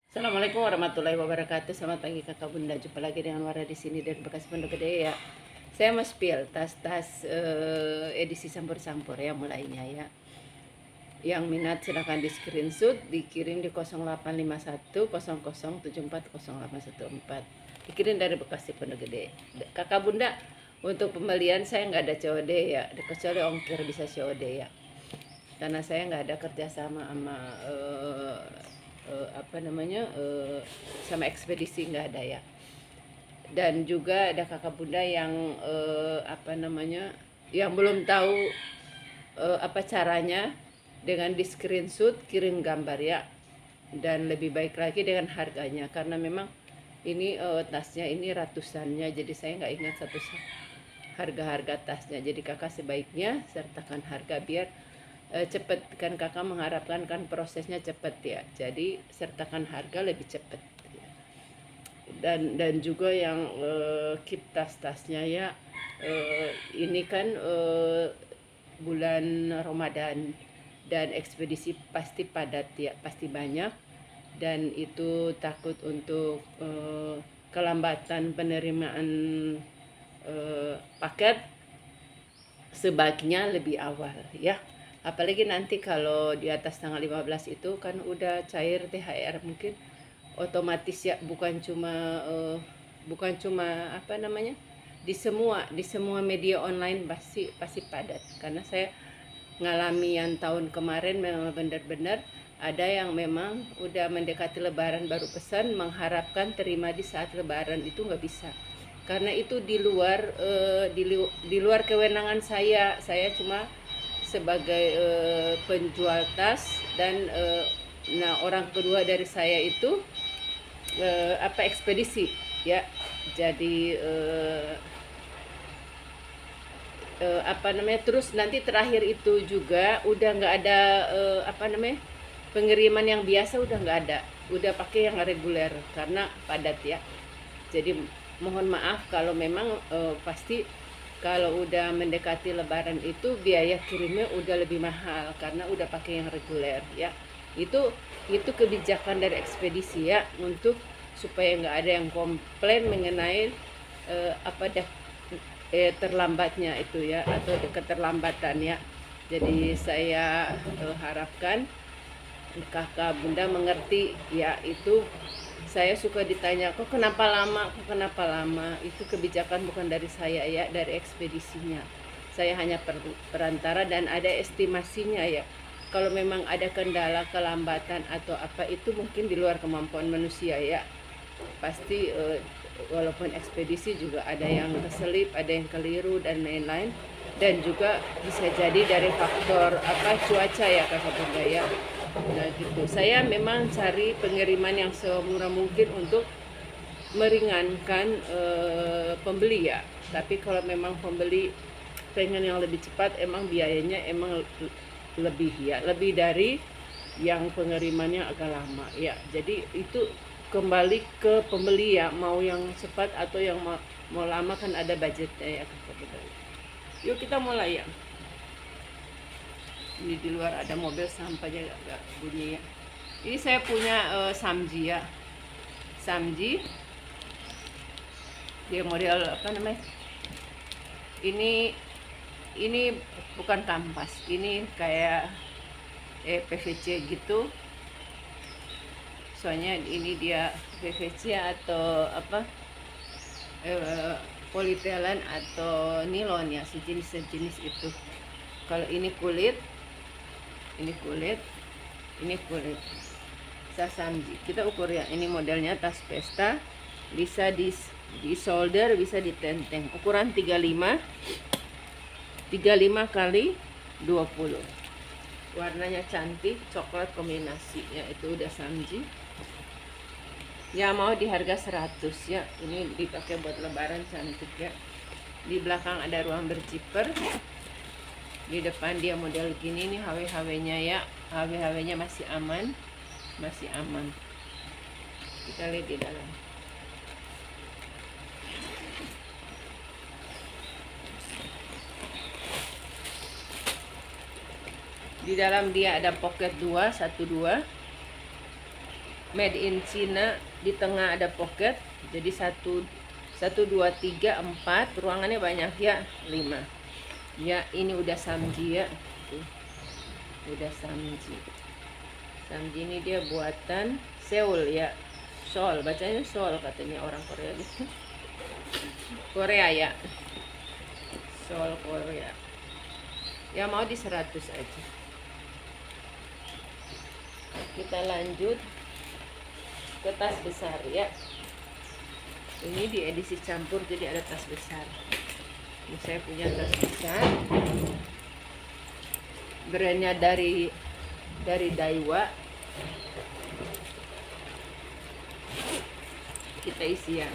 Assalamualaikum warahmatullahi wabarakatuh. Selamat pagi kakak bunda. Jumpa lagi dengan Wara di sini dari bekas Pondok Gede ya. Saya mau spill tas-tas edisi campur-campur ya mulainya ya. Yang minat silahkan di screenshot, dikirim di 0851 0074 0814. Dikirim dari Bekasi Pondok Gede. Kakak bunda, untuk pembelian saya nggak ada COD ya, kecuali ongkir bisa COD ya. Karena saya nggak ada kerjasama sama sama ekspedisi, nggak ada ya. Dan juga ada kakak bunda yang yang belum tahu apa caranya, dengan di screenshot kirim gambar ya. Dan lebih baik lagi dengan harganya, karena memang ini tasnya ini ratusannya, jadi saya nggak ingat satu harga-harga tasnya. Jadi kakak sebaiknya sertakan harga biar cepet, kan kakak mengharapkan kan prosesnya cepet ya, jadi sertakan harga lebih cepet ya. Dan juga yang keep tas-tasnya ya, ini kan bulan Ramadan dan ekspedisi pasti padat ya, pasti banyak, dan itu takut untuk kelambatan penerimaan paket. Sebaiknya lebih awal ya, apalagi nanti kalau di atas tanggal 15 itu kan udah cair THR, mungkin otomatis ya, bukan cuma di semua media online pasti padat. Karena saya ngalami yang tahun kemarin memang benar-benar ada yang memang udah mendekati lebaran baru pesan, mengharapkan terima di saat lebaran, itu nggak bisa, karena itu di luar kewenangan saya. Saya cuma sebagai penjual tas, dan orang kedua dari saya itu ekspedisi ya. Jadi terus nanti terakhir itu juga udah nggak ada pengiriman yang biasa, udah nggak ada, udah pakai yang reguler karena padat ya. Jadi mohon maaf kalau memang pasti kalau udah mendekati lebaran itu biaya kirimnya udah lebih mahal karena udah pakai yang reguler ya. Itu kebijakan dari ekspedisi ya, untuk supaya nggak ada yang komplain mengenai terlambatnya itu ya, atau keterlambatan ya. Jadi saya harapkan kakak bunda mengerti ya. Itu saya suka ditanya, kok kenapa lama, itu kebijakan bukan dari saya ya, dari ekspedisinya. Saya hanya perantara dan ada estimasinya ya. Kalau memang ada kendala, kelambatan atau apa, itu mungkin di luar kemampuan manusia ya. Pasti walaupun ekspedisi juga ada yang keselip, ada yang keliru dan lain-lain. Dan juga bisa jadi dari faktor cuaca ya kakak bunda ya. Nah gitu, saya memang cari pengiriman yang semurah mungkin untuk meringankan pembeli ya. Tapi kalau memang pembeli pengen yang lebih cepat, emang biayanya emang lebih ya, lebih dari yang pengirimannya agak lama ya. Jadi itu kembali ke pembeli ya, mau yang cepat atau yang mau lama, kan ada budgetnya ya. Yuk kita mulai ya. Ini di luar ada mobil sampahnya agak bunyi ya. Ini saya punya Samji ya. Samji dia model ini bukan kampas, ini kayak PVC gitu. Soalnya ini dia PVC atau polietelan atau nilon ya, sejenis itu. Kalau ini kulit, ini kulit. Samji kita ukur ya. Ini modelnya tas pesta, bisa di solder, bisa ditenteng. Ukuran 35 kali 20. Warnanya cantik, coklat kombinasinya, itu udah Samji ya. Mau di harga 100 ya. Ini dipakai buat lebaran, cantik ya. Di belakang ada ruang berziper. Di depan dia model gini nih, HW-HW-nya ya. HW-HW-nya masih aman. Kita lihat di dalam. Di dalam dia ada pocket 2, 1 2. made in China. Di tengah ada pocket, jadi 1 2 3 4 ruangannya banyak ya, 5 ya. Ini udah samji ya. Tuh, udah samji. Samji ini dia buatan Seoul ya, Seoul, bacanya Seoul katanya orang Korea gitu. Korea ya, Seoul Korea ya. Mau di 100 aja. Kita lanjut ke tas besar ya. Ini di edisi campur, jadi ada tas besar. Ini saya punya tas besar, brandnya dari Daiwa. Kita isi ya.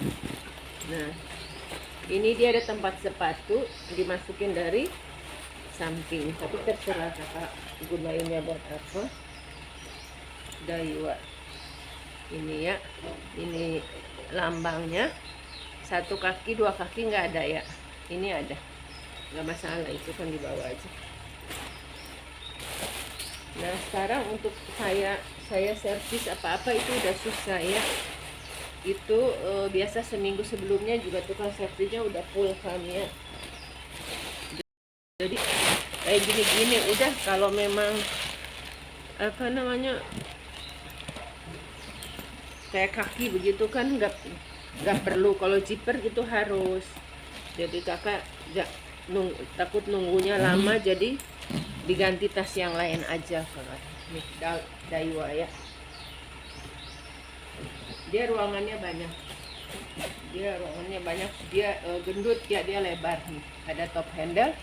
Nah, ini dia ada tempat sepatu, dimasukin dari samping, tapi terserah kakak gunainnya buat apa. Daiwa ini ya, ini lambangnya. 1 kaki 2 kaki nggak ada ya, ini ada, nggak masalah, itu kan dibawa aja. Nah, sekarang untuk saya servis apa-apa itu udah susah ya. Itu biasa seminggu sebelumnya juga tukang servisnya udah full kan ya. Jadi kayak gini-gini udah, kalau memang apa namanya kayak kaki begitu kan nggak perlu. Kalau zipper gitu harus. Jadi kakak takut nunggunya lama, jadi diganti tas yang lain aja kakak. Nih Daiwa ya. Dia ruangannya banyak. Dia gendut ya, dia lebar nih. Ada top handle.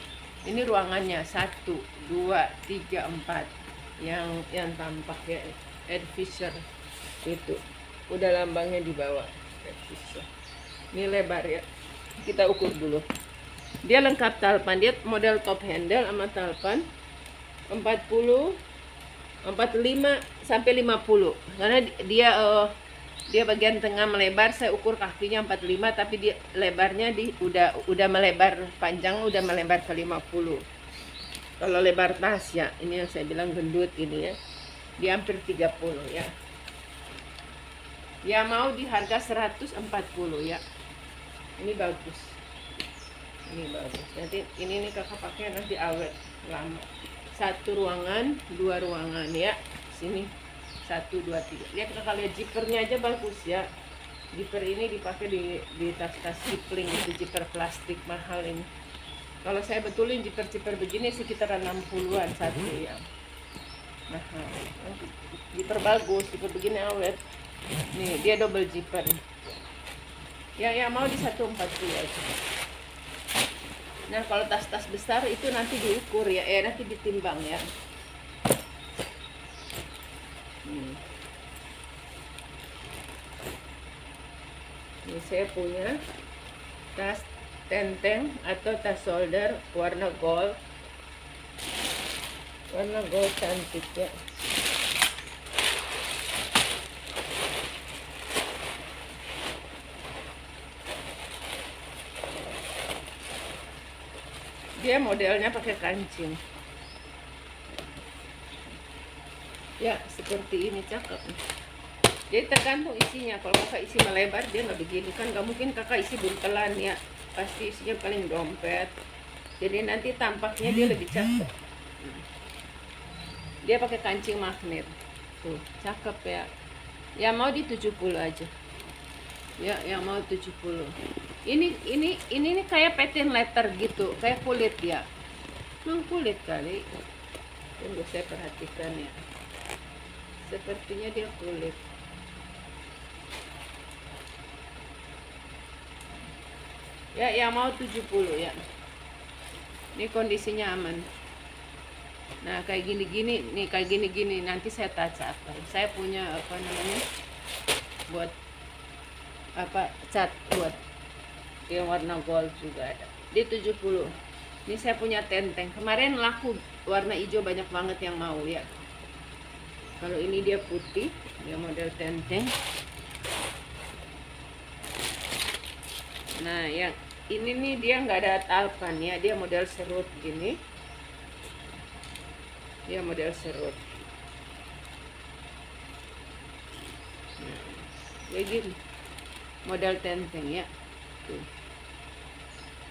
Ini ruangannya 1 2 3 4 yang tampak ya, Ed Fisher itu. Udah lambangnya di bawah. Ini lebar ya. Kita ukur dulu. Dia lengkap talpan. Dia model top handle sama talpan 40, 45 sampai 50. Karena dia bagian tengah melebar. Saya ukur kakinya 45, tapi dia lebarnya udah melebar panjang, udah melebar ke 50. Kalau lebar tas ya, ini yang saya bilang gendut ini ya. Dia hampir 30 ya. Ya mau di harga 140 ya. Ini bagus. Nanti ini nih kakak pakai nanti awet lama. 1 ruangan, 2 ruangan ya. Sini 1 2 3. Lihat kakak, lihat zippernya aja bagus ya. Zipper ini dipakai di tas-tas Kipling, itu zipper plastik mahal ini. Kalau saya betulin zipper begini sekitaran 60-an satu ya. Mahal. Zipper bagus, zipper begini awet. Nih dia double zipper ya, mau di 140 aja. Nah, kalau tas-tas besar itu nanti diukur ya, nanti ditimbang ya. Ini saya punya tas tenteng atau tas shoulder warna gold cantik ya. Dia modelnya pakai kancing ya, seperti ini, cakep. Jadi tergantung isinya. Kalau kakak isi melebar dia nggak begini kan, nggak mungkin kakak isi buntelan ya, pasti isinya paling dompet. Jadi nanti tampaknya dia lebih cakep. Dia pakai kancing magnet tuh, cakep ya. Ya mau di 70 aja ya, yang mau 70. Ini nih kayak patent leather gitu, kayak kulit ya. Kulit kali. Tunggu saya perhatikan ya. Sepertinya dia kulit. Ya, yang mau 70 ya. Ini kondisinya aman. Nah, kayak gini-gini nanti saya touch up. Saya punya apa namanya? Buat cat buat yang warna gold juga ada. Di 70. Ini saya punya tenteng. Kemarin laku warna hijau, banyak banget yang mau ya. Kalau ini dia putih, dia model tenteng. Nah, yang ini nih dia nggak ada talpan ya, dia model serut gini. Dia model serut. kayak gini, model tenteng ya. Tuh.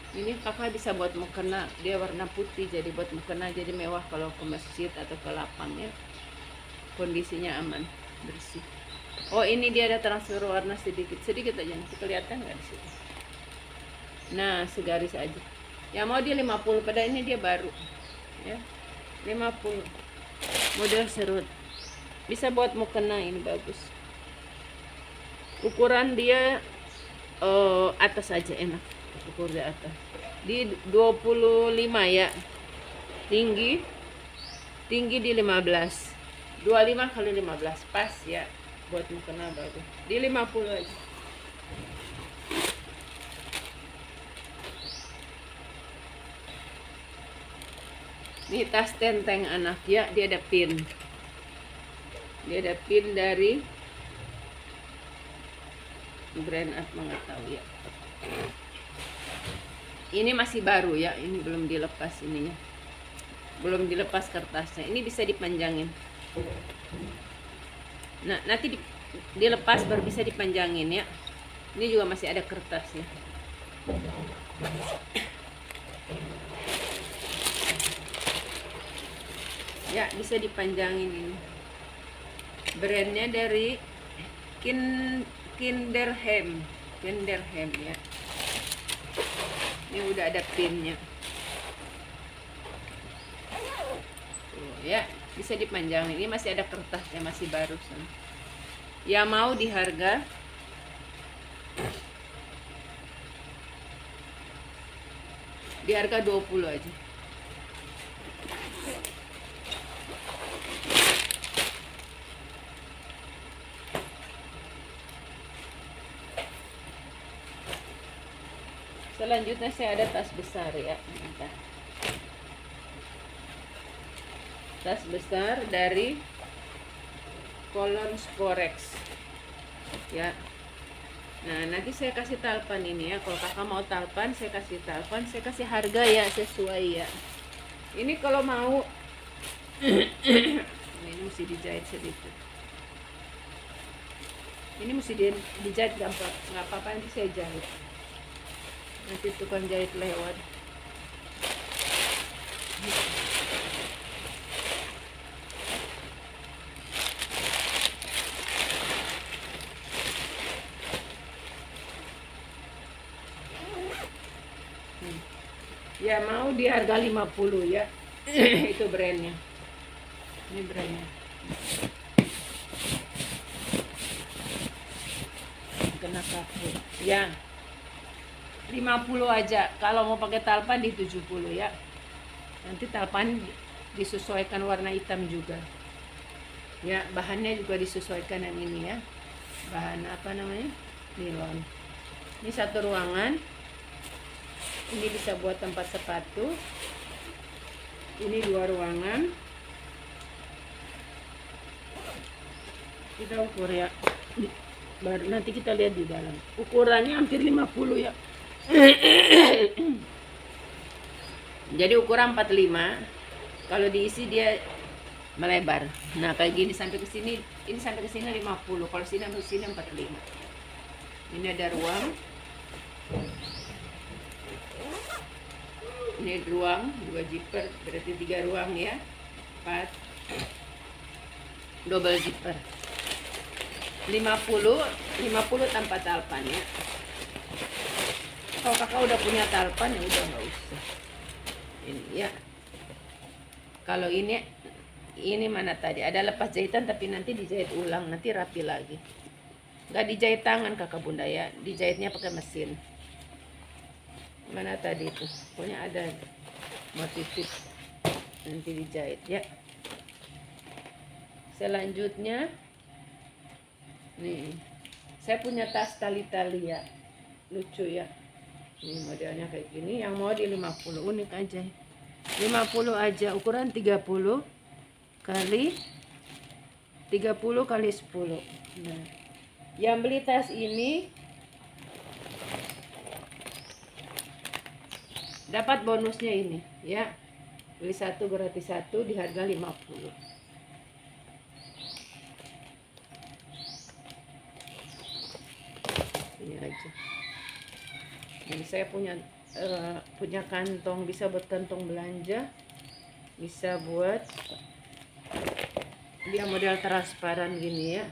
Ini kakak bisa buat mukena, dia warna putih, jadi buat mukena jadi mewah kalau ke masjid atau ke lapang ya. Kondisinya aman, bersih. Oh, ini dia ada transfer warna sedikit aja, nanti kelihatan nggak di situ. Nah, segaris aja. Yang mau dia 50, pada ini dia baru ya. 50. Model serut. Bisa buat mukena, ini bagus. Ukuran dia atas aja enak. Ukur di atas. Di 25 ya. Tinggi di 15. 25 kali 15 pas ya. Buat mukena bagus. Di 50 aja. Ini tas tenteng anak ya, dia ada pin. Dia ada pin dari brand apa nggak tahu ya. Ini masih baru ya, ini belum dilepas ininya. Belum dilepas kertasnya. Ini bisa dipanjangin. Nah, nanti dilepas baru bisa dipanjangin ya. Ini juga masih ada kertasnya. Ya, bisa dipanjangin ini. Brandnya dari Kinderham ya. Ini udah ada pinnya. Tuh, ya, bisa dipanjangin. Ini masih ada kertasnya, masih baru. Ya mau di harga di harga 20 aja. Selanjutnya saya ada tas besar ya. Tas besar dari Kolon Sporex ya. Nah, nanti saya kasih talpan ini ya. Kalau kakak mau talpan, saya kasih talpan, saya kasih harga ya sesuai ya. Ini kalau mau ini mesti dijahit sedikit. Ini mesti dijahit gampang, nggak apa-apa, nanti saya jahit. Nanti tukang jahit lewat. Ya mau di harga 50 ya. Itu brandnya. Ini brandnya. Kena kaku. Ya. 50 aja. Kalau mau pakai talpan di 70 ya. Nanti talpan disesuaikan warna hitam juga. Ya, bahannya juga disesuaikan yang ini ya. Bahan apa namanya? Nilon. Ini satu ruangan. Ini bisa buat tempat sepatu. Ini 2 ruangan. Kita ukur ya. Baru nanti kita lihat di dalam. Ukurannya hampir 50 ya. Jadi ukuran 45. Kalau diisi dia melebar. Nah, kayak gini sampai ke sini, ini sampai ke sini 50. Kalau sini sampai sini 45. Ini ada ruang. Ini ruang, 2 zipper, berarti 3 ruang ya. 4 double zipper. 50 tanpa talpan ya. Kalau kakak udah punya talpan ya udah nggak usah. Ini ya. Kalau ini mana tadi? Ada lepas jahitan tapi nanti dijahit ulang, nanti rapi lagi. Nggak dijahit tangan kakak bunda ya, dijahitnya pakai mesin. Mana tadi itu? Pokoknya ada motif nanti dijahit ya. Selanjutnya nih, saya punya tas tali-tali ya, lucu ya. Ini modelnya kayak gini. Yang mau di 50, unik aja. 50 aja, ukuran 30 kali 30 kali 10. Nah, yang beli tas ini dapat bonusnya ini ya. Beli satu gratis satu di harga 50. ini aja. Ini saya punya kantong, bisa buat kantong belanja, bisa buat dia model transparan gini ya.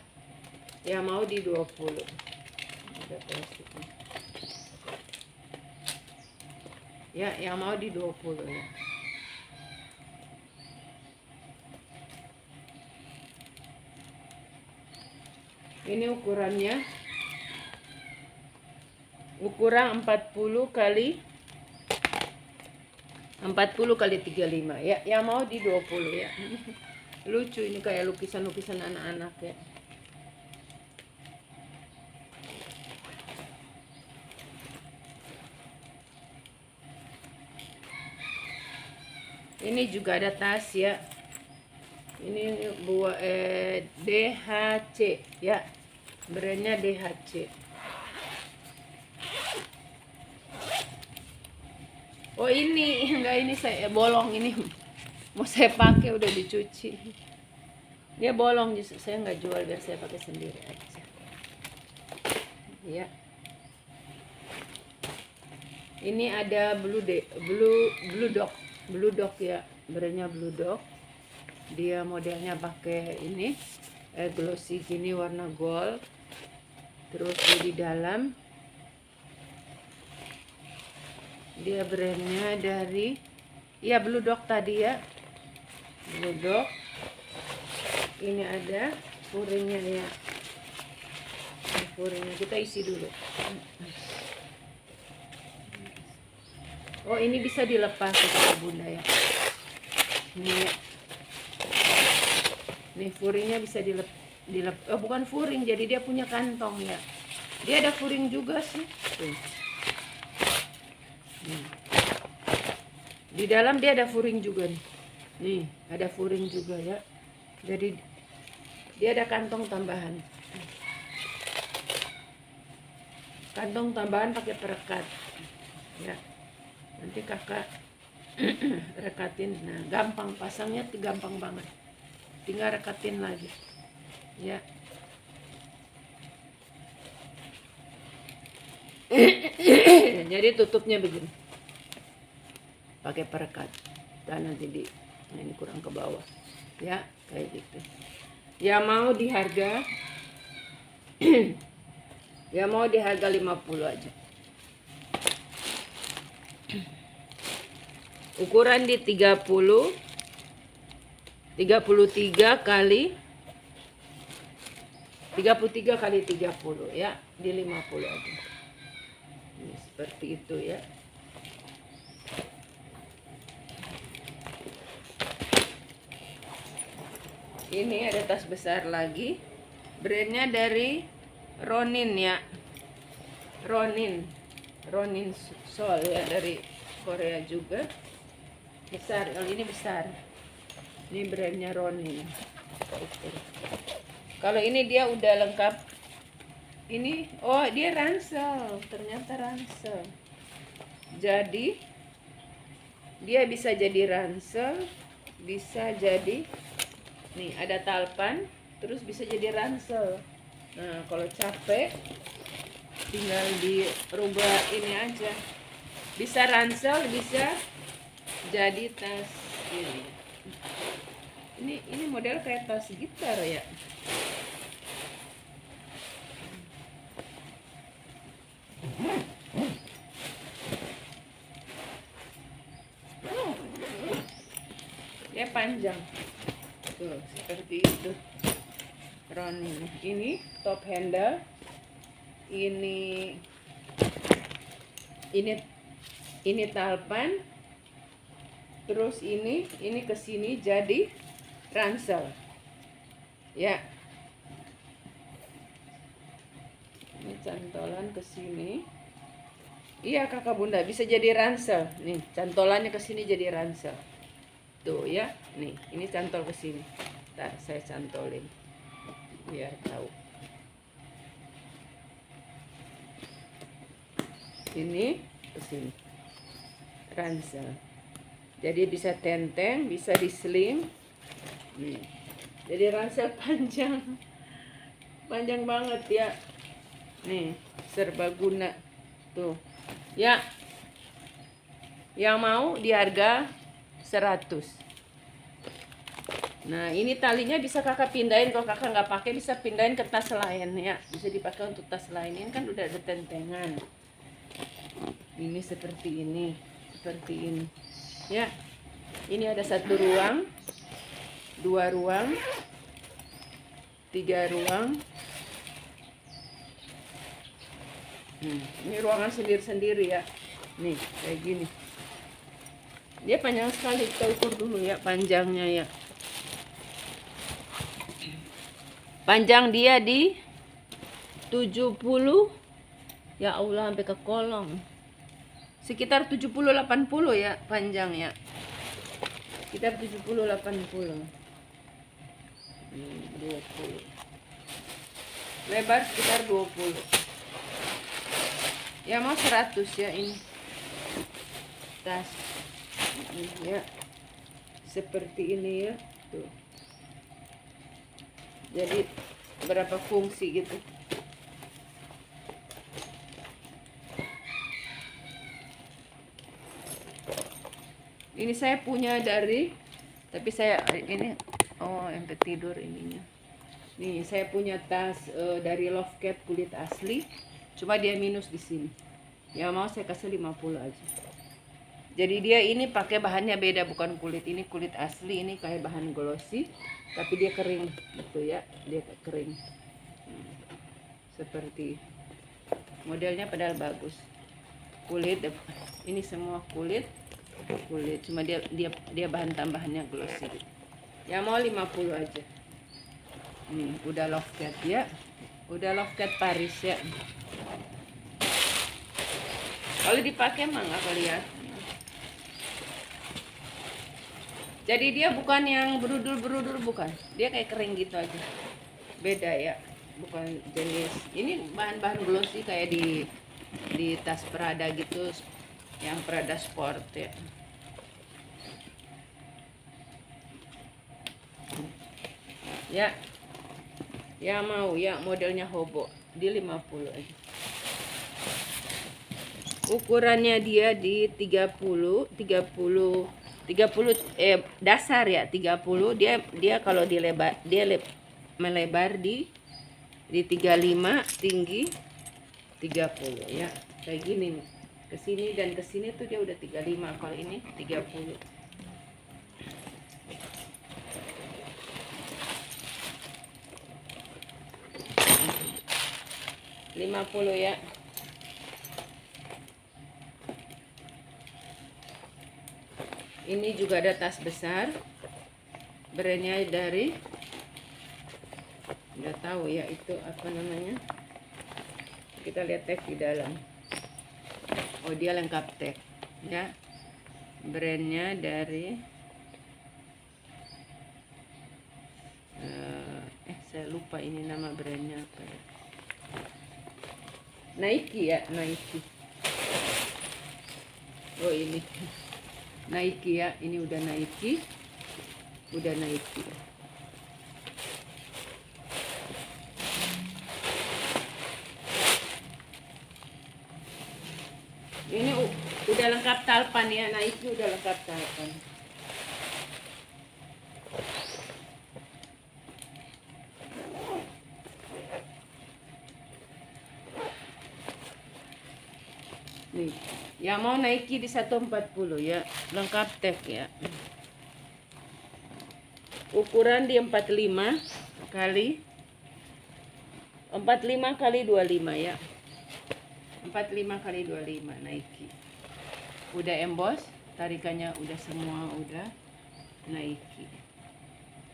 Ya mau di 20. Ada plastiknya. Ya, yang mau di 20 ya. Ini ukurannya ukuran 40 kali 35 ya. Yang mau di 20 ya. Lucu, ini kayak lukisan-lukisan anak-anak ya. Ini juga ada tas ya. Ini buat DHC ya. Brandnya DHC. Oh ini enggak, ini saya bolong, ini mau saya pakai udah dicuci. Dia bolong, saya nggak jual, biar saya pakai sendiri aja. Ya. Ini ada Blue Dog ya, brandnya Blue Dog. Dia modelnya pakai ini glossy gini, warna gold. Terus di dalam dia brandnya dari ya Blue Dog tadi ya, Blue Dog. Ini ada furingnya ya. Furingnya kita isi dulu. Oh ini bisa dilepas ke bunda ya. Nih furingnya bisa oh bukan furing, jadi dia punya kantong ya. Dia ada furing juga sih. Di dalam dia ada furing juga nih. Nih ada furing juga ya. Jadi dia ada kantong tambahan. Kantong tambahan pakai perekat. Ya. Nanti kakak rekatin. Nah, gampang pasangnya, gampang banget. Tinggal rekatin lagi. Ya. Jadi tutupnya begini. Pakai perekat. Dan nanti nah ini kurang ke bawah. Ya, kayak gitu. Ya mau di harga ya mau di harga 50 aja. Ukuran di 33 kali 30 ya, di 50 aja. Ini seperti itu ya. Ini ada tas besar lagi, brandnya dari Ronin ya, Ronin Sol ya, dari Korea juga. Besar, kalau ini besar. Ini brandnya Ronin. Kalau ini dia udah lengkap. Ini, oh dia ransel, ternyata ransel. Jadi dia bisa jadi ransel, bisa jadi nih ada talpan, terus bisa jadi ransel. Nah kalau capek tinggal dirubah ini aja, bisa ransel, bisa jadi tas ini model kayak tas gitar ya. Dia panjang tuh seperti itu. Ronin ini top handle, ini talpan, terus ini ke sini jadi ransel ya. Ini cantolan ke sini. Iya kakak bunda, bisa jadi ransel. Nih cantolannya ke sini jadi ransel. Tuh ya, nih ini cantol ke sini. Ntar saya cantolin biar tahu. Ini ke sini ransel. Jadi bisa tenteng, bisa diseling. Nih. Jadi ransel panjang banget ya. Nih, serbaguna. Tuh. Ya. Yang mau di harga 100. Nah, ini talinya bisa kakak pindahin. Kalau kakak nggak pakai, bisa pindahin ke tas lain ya. Bisa dipakai untuk tas lain. Ini kan udah ada tentengan. Ini seperti ini. Seperti ini. Ya. Ini ada 1 ruang, 2 ruang, 3 ruang. Ini ruangan sendiri-sendiri ya. Nih, kayak gini. Dia panjang sekali, kita ukur dulu ya panjangnya ya. Panjang dia di 70. Ya Allah, sampai ke kolong. Sekitar 70-80 ya panjang ya. Sekitar 70-80. 20. Lebar sekitar 20. Ya mau 100 ya ini. Tas. Ya. Seperti ini ya. Tuh. Jadi berapa fungsi gitu. Ini saya punya dari, tapi saya ini sampai tidur ininya. Nih saya punya tas dari Lovecat kulit asli, cuma dia minus di sini. Ya mau saya kasih 50 aja. Jadi dia ini pakai bahannya beda, bukan kulit. Ini kulit asli, ini kayak bahan glossy, tapi dia kering gitu ya, dia kering. Seperti modelnya padahal bagus. Kulit ini semua kulit, cuma dia bahan tambahannya glossy. Ya mau 50 aja. Nih, udah Lovecat ya. Udah Lovecat Paris ya. Kalau dipakai mah nggak kelihatan. Jadi dia bukan yang berudul-berudul, bukan. Dia kayak kering gitu aja. Beda ya. Bukan jenis. Ini bahan-bahan glossy kayak di tas Prada gitu, yang Prada Sport ya. Ya. Ya mau ya modelnya hobo di 50 aja. Ukurannya dia di 30 dasar ya 30. Dia kalau melebar di 35, tinggi 30 ya. Kayak gini nih. Kesini dan kesini tuh dia udah 35. Kalau ini 30. $50 ya. Ini juga ada tas besar, brandnya dari, udah tahu ya itu apa namanya. Kita lihat tag di dalam. Oh dia lengkap tag ya. Brandnya dari saya lupa ini nama brandnya apa ya. Nike ya, Nike. Oh ini Nike ya, ini udah Nike. Udah Nike. Ini udah lengkap talpan ya, Nike udah lengkap talpan. Nih, yang mau Nike di 140 ya, lengkap tag ya. Ukuran di 45 kali 25 ya. 45 kali 25 Nike. Udah emboss, tarikannya udah semua udah Nike.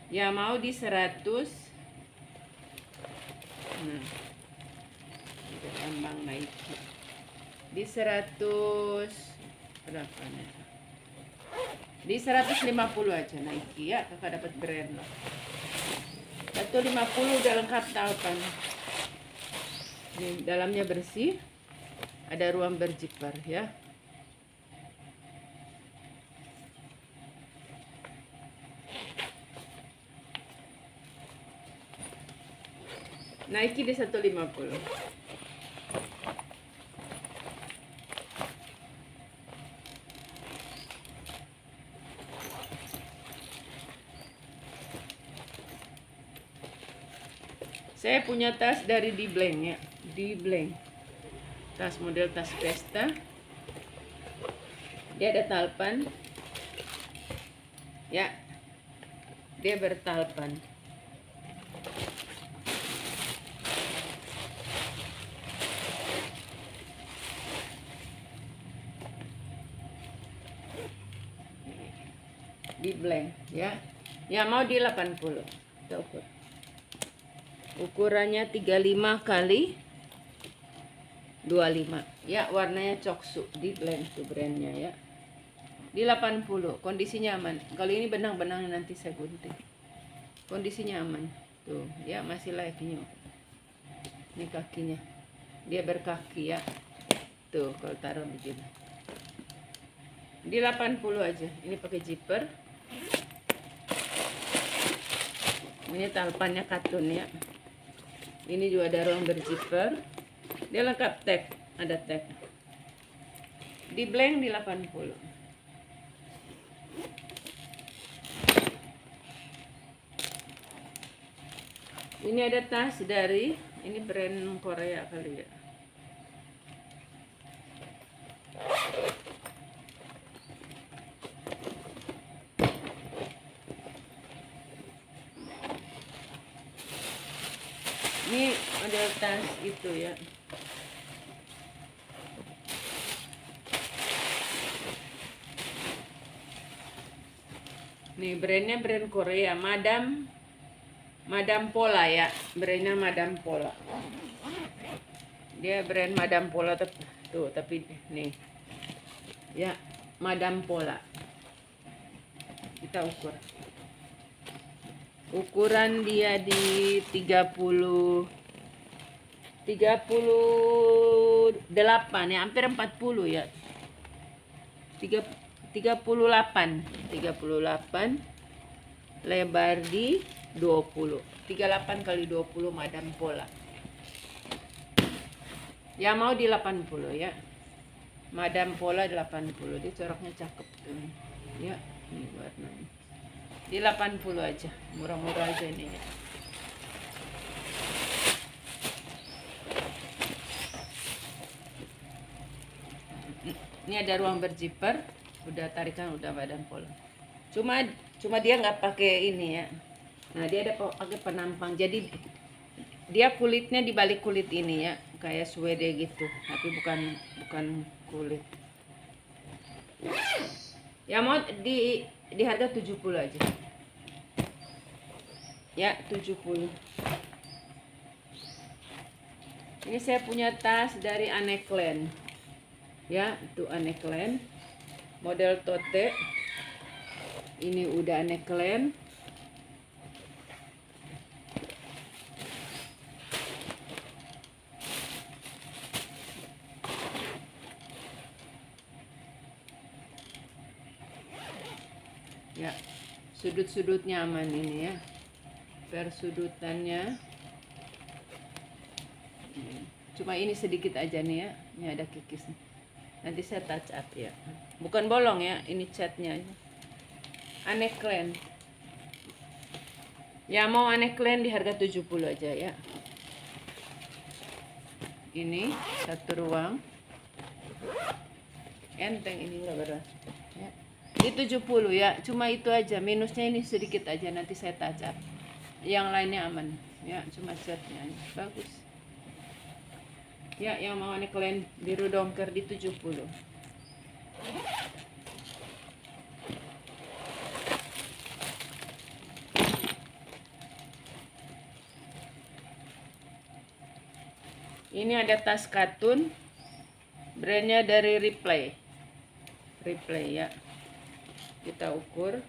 Ya mau di 100. Nah. Itu lambang Nike. Di 100 berapa nih? Di 150 aja Nike ya, kakak dapat brand lah. 150 udah lengkap talpan. Ini dalamnya bersih, ada ruang berjiper ya. Nike di 150. Saya punya tas dari Di Blank ya, Di Blank. Tas model tas pesta. Dia ada talpan. Ya. Dia bertalpan. Di Blank ya. Ya mau di 80. Kita ukur. Ukurannya 35 kali 25. Ya, warnanya coksu. Di Blank tuh brandnya ya. Di 80. Kondisinya aman. Kalau ini benang-benangnya nanti saya gunting. Kondisinya aman. Tuh, ya masih layak ini. Ini kakinya. Dia berkaki ya. Tuh, kalau taruh begini. Di 80 aja. Ini pakai zipper. Ini talpannya katun ya. Ini juga ada ruang berzipper. Dia lengkap tag, ada tag. Di Blank di 80. Ini ada tas dari ini brand Korea kali ya. Ini model tas itu ya. Nih brandnya brand Korea, Madam Pola ya. Brandnya Madam Pola. Dia brand Madam Pola tuh, tapi nih. Ya, Madam Pola. Kita ukur. Ukuran dia di 38 ya, hampir 40 ya. 38 lebar di 20. 38 kali 20 Madam Pola. Ya mau di 80 ya. Madam Pola 80. Dia coraknya cakep tuh. Ya, ini warnanya. Di 80 aja, murah-murah aja ini ya. Ini ada ruang berzipper, udah tarikan udah Madam Pola. Cuma dia nggak pakai ini ya. Nah dia ada pakai penampang, jadi dia kulitnya di balik kulit ini ya, kayak suede gitu, tapi bukan kulit. Ya mau di harga 70 aja. Ya, 70. Ini saya punya tas dari Aneklen. Ya, itu Aneklen. Model tote. Ini udah Aneklen. Ya, sudut-sudutnya aman ini ya. Persudutannya cuma ini sedikit aja nih ya. Ini ada kikis nih. Nanti saya touch up ya. Bukan bolong ya, ini catnya aja. Aneklen. Ya mau Aneklen di harga 70 aja ya. Ini satu ruang. Enteng ini enggak berat. Ya. Di 70 ya, cuma itu aja. Minusnya ini sedikit aja, nanti saya touch up. Yang lainnya aman. Ya, cuma catnya aja. Bagus. Ya, yang mau Aneklen biru dongker di 70. Ini ada tas katun. Brandnya dari Replay ya. Kita ukur.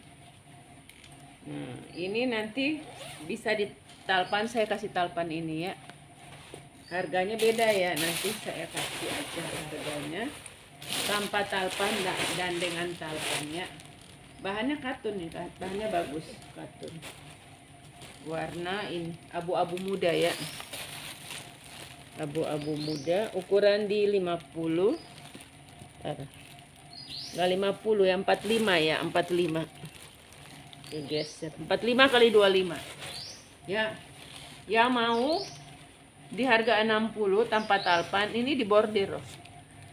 Nah, ini nanti bisa ditalpan, saya kasih talpan ini ya. Harganya beda ya, nanti saya kasih aja harganya tanpa talpan dan dengan talpannya. Bahannya katun nih, bahannya bagus, katun. Warna ini abu-abu muda ya. Abu-abu muda, ukuran di 50. Nggak 50 ya, 45 ya, 45. Oke, geser. 45 kali 25. Ya. Yang mau di harga 60 tanpa talpan, ini di bordir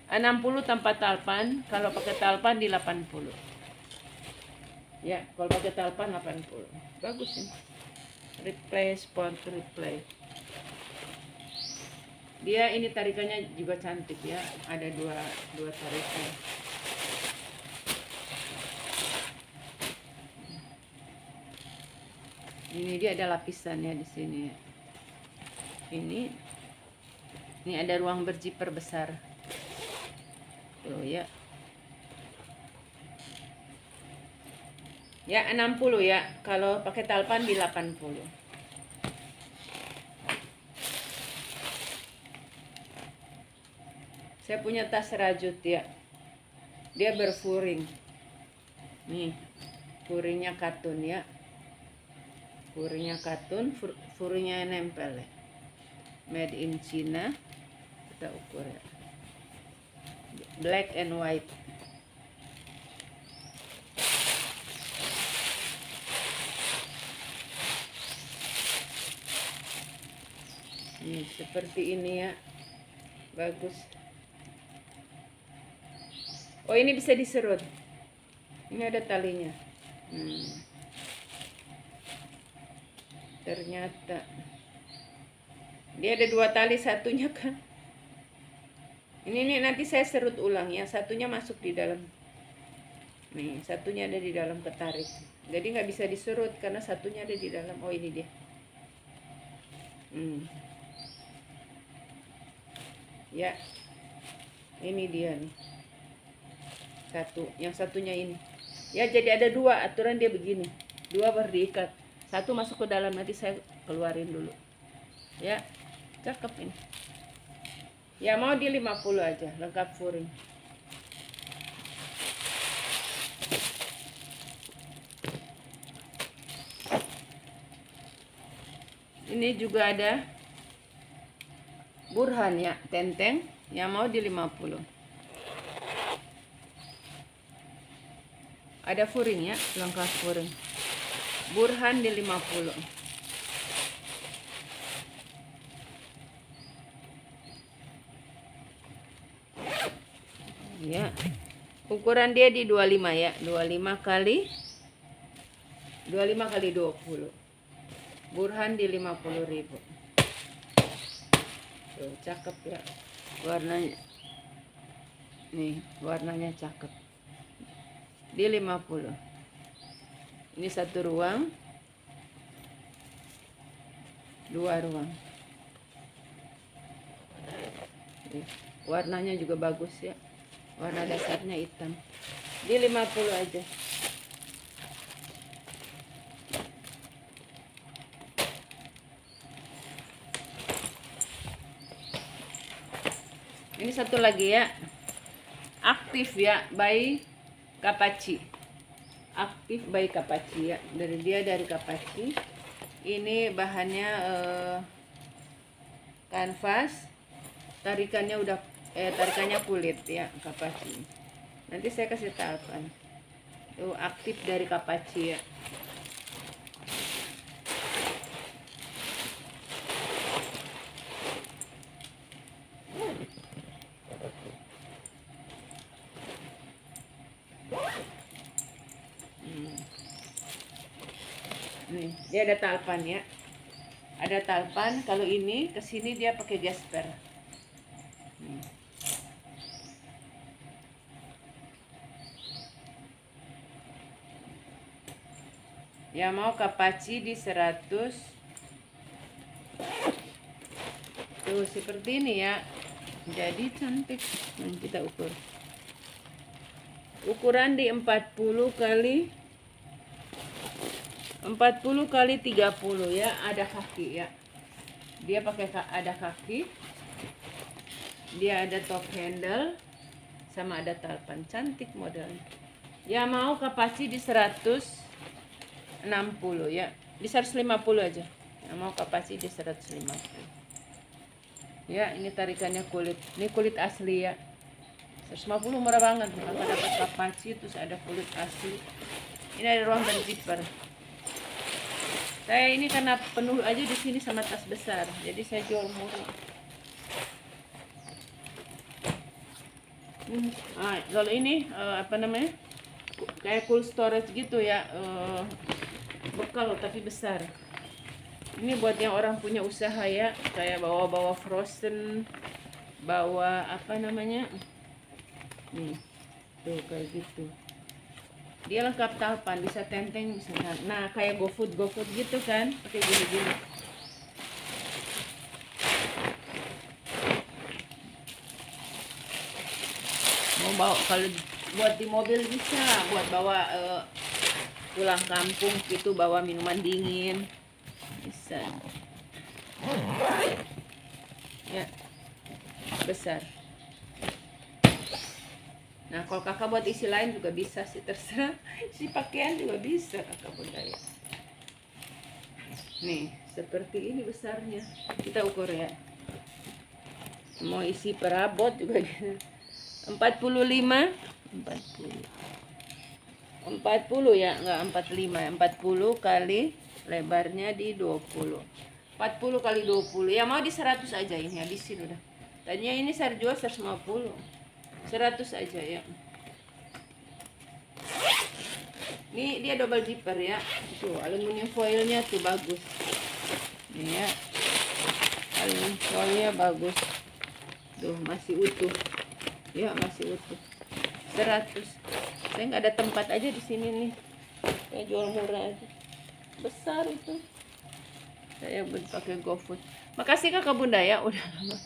60 tanpa talpan, kalau pakai talpan di 80. Ya, kalau pakai talpan 80. Bagus ini. Replay sport replay. Dia ini tarikannya juga cantik ya, ada dua tarikan. Ini dia ada lapisannya di sini ya. Ini ada ruang berjiper besar. Tuh ya. Ya 60 ya. Kalau pakai talpan di 80. Saya punya tas rajut ya. Dia berfuring. Nih, furingnya katun ya. Furingnya katun, furingnya nempel ya. Made in China. Kita ukur ya. Black and white. Nih, seperti ini ya. Bagus. Oh, ini bisa diserut. Ini ada talinya. Ternyata dia ada 2 tali, satunya kan. Ini nanti saya serut ulang ya. Satunya masuk di dalam. Nih, satunya ada di dalam ketarik. Jadi nggak bisa diserut karena satunya ada di dalam. Oh, ini dia. Ya, ini dia nih. Yang satunya ini. Ya, jadi ada 2, aturan dia begini. 2 baru diikat. Satu masuk ke dalam, nanti saya keluarin dulu. Ya, cakep ini. Ya, mau di 50 aja, lengkap furing. Ini juga ada burhan ya, tenteng. Yang mau di 50. Ada furing ya, lengkap furing. Burhan di 50. Ya. Ukuran dia di 25 ya, 25 kali 20. Burhan di 50.000. Tuh, cakep ya. Warnanya. Nih, warnanya cakep. Di 50. Ini 1 ruang, 2 ruang. Warnanya juga bagus ya. Warna dasarnya hitam. Di 50 aja. Ini satu lagi ya. Aktif ya, by Kapachi. Aktif by Kapachi ya. Dari Kapachi. Ini bahannya kanvas. Tarikannya kulit ya, Kapachi. Nanti saya kasih talpan. Tuh, aktif dari Kapachi ya. Nih, dia ada talpan ya. Ada talpan. Kalau ini kesini dia pakai gasper. Ya, mau Kapachi di 100. Tuh, seperti ini ya. Jadi cantik. Nah, kita ukur. Ukuran di 40 kali 30 ya, ada kaki ya. Dia pakai ada kaki. Dia ada top handle sama ada talpan. Cantik modelnya. Ya, mau Kapachi di 160 ya. Di 150 aja. Ya, mau Kapachi di 150. Ya, ini tarikannya kulit. Ini kulit asli ya. 150 murah banget. Kalau dapat Kapachi terus ada kulit asli. Ini ada ruang dan zipper. Saya ini karena penuh aja di sini sama tas besar, jadi saya jual murah. Kalau ini apa namanya? Kayak cool storage gitu ya, bekal tapi besar. Ini buat yang orang punya usaha ya, kayak bawa-bawa frozen, bawa apa namanya? Nih, tuh kayak gitu. Dia lengkap tahapan, bisa tenteng misalnya. Nah, kayak GoFood gitu kan, pakai gini-gini. Mau bawa kalau buat di mobil bisa, buat bawa pulang kampung gitu, bawa minuman dingin bisa. Ya, besar. Nah, kalau kakak buat isi lain juga bisa sih, terserah. Si pakaian juga bisa kakak budaya. Nih, seperti ini besarnya. Kita ukur ya. Mau isi perabot juga gitu. 45, 40 ya, enggak 45. 40 kali lebarnya di 20. 40 kali 20. Ya mau di 100 aja, ini habisin udah. Tadinya ini saya jual 150. 100 aja ya. Ini dia double zipper ya. Tuh, aluminium foilnya tuh bagus. Nih ya. Aluminium foilnya bagus. Tuh, masih utuh. Ya, masih utuh. 100. Saya nggak ada tempat aja di sini nih. Saya jual murah aja. Besar itu. Saya pakai GoFood. Makasih Kakak Bunda ya, udah lama.